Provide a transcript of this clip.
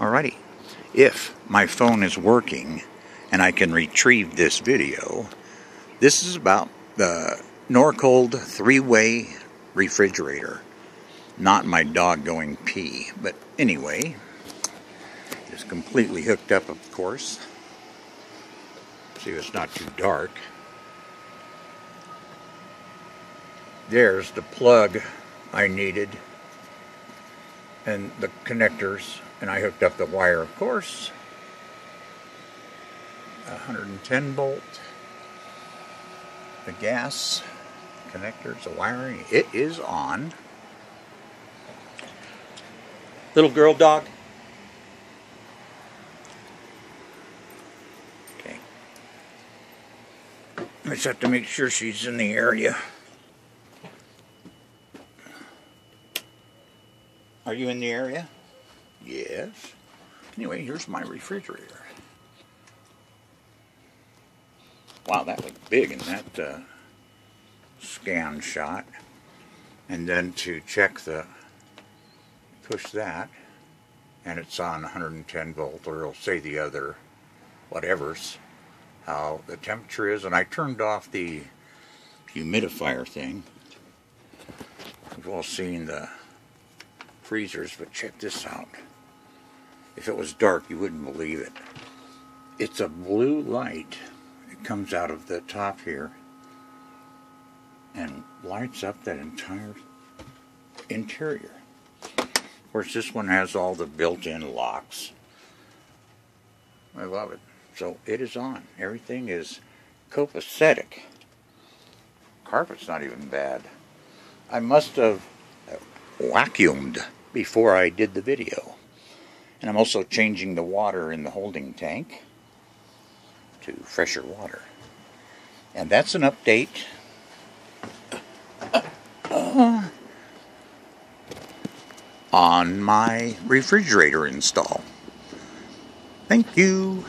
Alrighty, if my phone is working and I can retrieve this video, this is about the Norcold 3-way refrigerator. Not my dog going pee, but anyway, it's completely hooked up, of course. See if it's not too dark. There's the plug I needed and the connectors, and I hooked up the wire, of course. 110 volt. The gas connectors, the wiring, it is on. Little girl dog. Okay. I just have to make sure she's in the area. Are you in the area? Yes. Anyway, here's my refrigerator. Wow, that looked big in that scan shot. And then to check the, push that, and it's on 110 volt, or it'll say the other whatevers, how the temperature is. And I turned off the humidifier thing. We've all seen the freezers, but check this out. If it was dark, you wouldn't believe it. It's a blue light. It comes out of the top here and lights up that entire interior. Of course, this one has all the built-in locks. I love it. So it is on. Everything is copacetic. Carpet's not even bad. I must have vacuumed before I did the video. And I'm also changing the water in the holding tank to fresher water. And that's an update on my refrigerator install. Thank you.